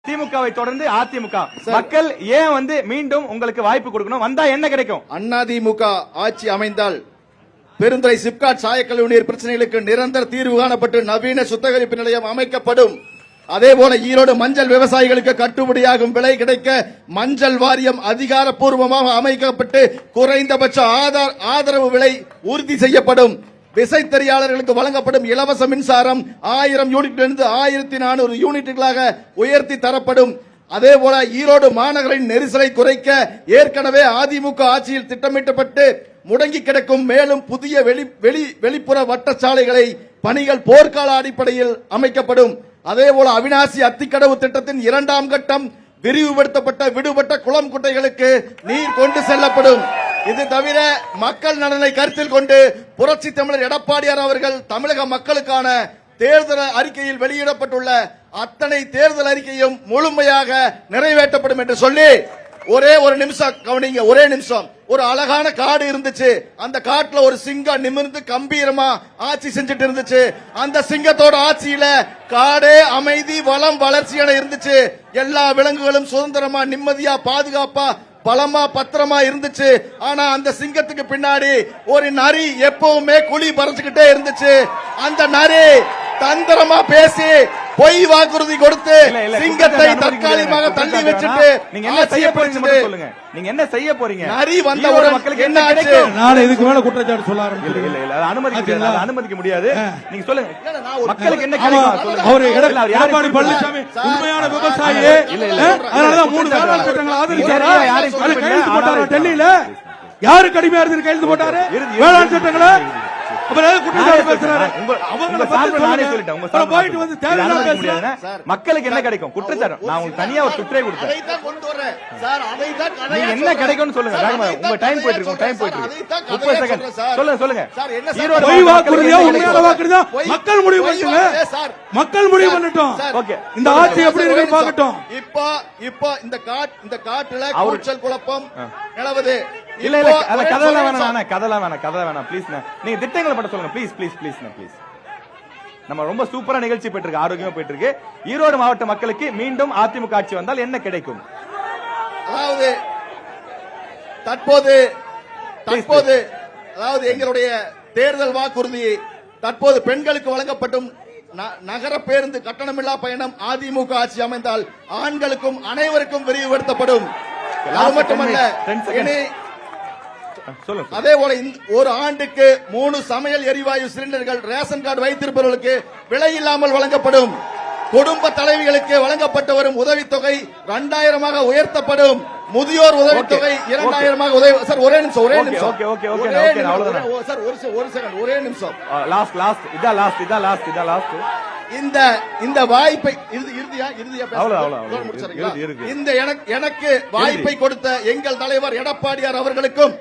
திமுகவை தொடர்ந்து அதிமுக மக்கள் ஏன் வந்து மீண்டும் உங்களுக்கு வாய்ப்பு கொடுக்கணும்? வந்தா என்ன கிடைக்கும்? அதிமுக ஆட்சி அமைந்தால் பெருந்துறை சிப்காட் சாயக்கல்வி நீர் பிரச்சனைகளுக்கு நிரந்தர தீர்வு காணப்பட்டு நவீன சுத்திகரிப்பு நிலையம் அமைக்கப்படும். அதேபோல ஈரோடு மஞ்சள் விவசாயிகளுக்கு கட்டுப்படியாகும் விலை கிடைக்க மஞ்சள் வாரியம் அதிகாரப்பூர்வமாக அமைக்கப்பட்டு குறைந்தபட்ச ஆதரவு விலை உறுதி செய்யப்படும். விசைத்தறியாளர்களுக்கு வழங்கப்படும் இலவச மின்சாரம் 1000 யூனிட்டிலிருந்து 1400 யூனிட்டுகளாக உயர்த்தி தரப்படும். அதேபோல ஈரோடு மாநகரின் நெரிசலை குறைக்க ஏற்கனவே அதிமுக ஆட்சியில் திட்டமிட்டப்பட்டு முடங்கி கிடக்கும் மேலும் புதிய வெளிப்புற வட்டச்சாலைகளை பணிகள் போர்க்கால அடிப்படையில் அமைக்கப்படும். அதேபோல அவிநாசி அத்திக்கடவு திட்டத்தின் 2ஆம் கட்டம் விரிவுபடுத்தப்பட்ட விடுபட்ட குளம் குட்டைகளுக்கு நீர் கொண்டு செல்லப்படும். இது தவிர மக்கள் நலனை கருத்தில் கொண்டு புரட்சி தமிழர் எடப்பாடியார் அவர்கள் தமிழக மக்களுக்கான தேர்தல் அறிக்கையில் வெளியிடப்பட்டுள்ள அத்தனை தேர்தல் அறிக்கையும் முழுமையாக நிறைவேற்றப்படும் என்று சொல்லி ஒரே ஒரு நிமிஷம் கவனிங்க. ஒரே நிமிஷம். ஒரு அழகான காடு இருந்துச்சு. அந்த காட்டுல ஒரு சிங்கம் நிமிர்ந்து கம்பீரமா ஆட்சி செஞ்சுட்டு இருந்துச்சு. அந்த சிங்கத்தோட ஆட்சியில காடே அமைதி வளம் வளர்ச்சி என இருந்துச்சு. எல்லா விலங்குகளும் சுதந்திரமா நிம்மதியா பாதுகாப்பா பலமா பத்திரமா இருந்துச்சு. ஆனா அந்த சிங்கத்துக்கு பின்னாடி ஒரு நரி எப்பவுமே குழி பறிச்சுக்கிட்டே இருந்துச்சு. அந்த நரி தந்திரமா பேசி பொய் வாக்குறுதி கொடுத்து சிங்கத்தை தற்காலிகமாக தள்ளி வச்சுட்டு நீங்க என்ன செய்ய போறீங்க சொல்லுங்க. நீங்க என்ன செய்ய போறீங்க? நரி வந்தவுடன் மக்களுக்கு என்ன ஆச்சு? நான் இதுக்கு மேல குற்றச்சாட்டு சொல்ல ஆரம்பிக்கிறேன். இல்ல இல்ல அனுமதிக்க முடியாது. நீங்க சொல்லுங்க மக்களுக்கு என்ன கிடைக்கும்? அவரு எடப்பாடி பழனிசாமி உண்மையான விவசாயி. அதனாலதான் 3 வேளாண் சட்டங்களை ஆதரிச்சாரா? கையெழுத்து போட்டாரா டெல்லியில? யாரு கடுமையா இருந்து கையெழுத்து போட்டாரு வேளாண் சட்டங்களை? மக்களுக்கு என்ன கிடைக்கும்? குற்றச்சாட்டு நான் உங்களுக்கு தனியா ஒரு சுற்றே கொடுத்தேன். என்ன கிடைக்கும் சொல்லுங்க. உங்க டைம் போயிட்டு இருக்கு. டைம் போயிட்டு இருக்கு. 30 செகண்ட் சொல்லுங்க. சொல்லுங்க. மக்கள் முடிவு பண்ணுங்க. மக்கள் முடிவு பண்ணட்டும். இந்த ஆட்சி எப்படி இருக்கு பார்க்கட்டும். இப்போ இந்த காட்டுல கூச்சல் குழப்பம் நிலவுது. இல்ல இல்ல கதெல்லாம் வேணாம் ப்ளீஸ். நீங்க திட்டங்களை மட்டும் சொல்லுங்க ப்ளீஸ் ப்ளீஸ் ப்ளீஸ் ப்ளீஸ். நம்ம ரொம்ப சூப்பரா நிகழ்ச்சி போயிட்டு இருக்கு. ஆரோக்கியமா போயிட்டு இருக்கு. ஈரோடு மாவட்ட மக்களுக்கு மீண்டும் அதிமுக ஆட்சி வந்தால் என்ன கிடைக்கும்? அதாவது தற்போது எங்களுடைய தேர்தல் வாக்குறுதி தற்போது பெண்களுக்கு வழங்கப்படும் நகர பேருந்து கட்டணமில்லா பயணம் அதிமுக ஆட்சி அமைந்தால் ஆண்களுக்கும் அனைவருக்கும் விரிவுபடுத்தப்படும். அது மட்டுமல்ல, அதே போல ஒரு ஆண்டுக்கு 3 சமையல் எரிவாயு சிலிண்டர்கள் ரேஷன் கார்டு வைத்திருப்பவர்களுக்கு விலை இல்லாமல் வழங்கப்படும். குடும்ப தலைவிகளுக்கு வழங்கப்பட்டு வரும் உதவித்தொகை 2000 உயர்த்தப்படும். முதியோர் உதவித்தொகை 2000 சார் ஒரே நிமிஷம் சார் ஒரு செகண்ட் ஒரே நிமிஷம். இந்த வாய்ப்பை எனக்கு வாய்ப்பை கொடுத்த எங்கள் தலைவர் எடப்பாடியார் அவர்களுக்கும்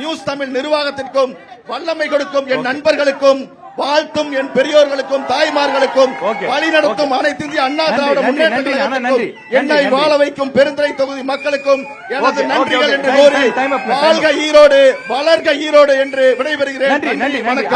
நியூஸ் தமிழ் நிர்வாகத்திற்கும் வல்லமை கொடுக்கும் என் நண்பர்களுக்கும் வாழ்த்தும் என் பெரியோர்களுக்கும் தாய்மார்களுக்கும் வழிநடத்தும் அனைத்து இந்திய அண்ணா திராவிட முன்னேற்ற கழகத்திற்கும் என்னை வாழ வைக்கும் பெருந்துறை தொகுதி மக்களுக்கும் எனது நன்றிகள் என்று கூறி வாழ்க ஈரோடு வளர்க ஈரோடு என்று விடைபெறுகிறேன். வணக்கம்.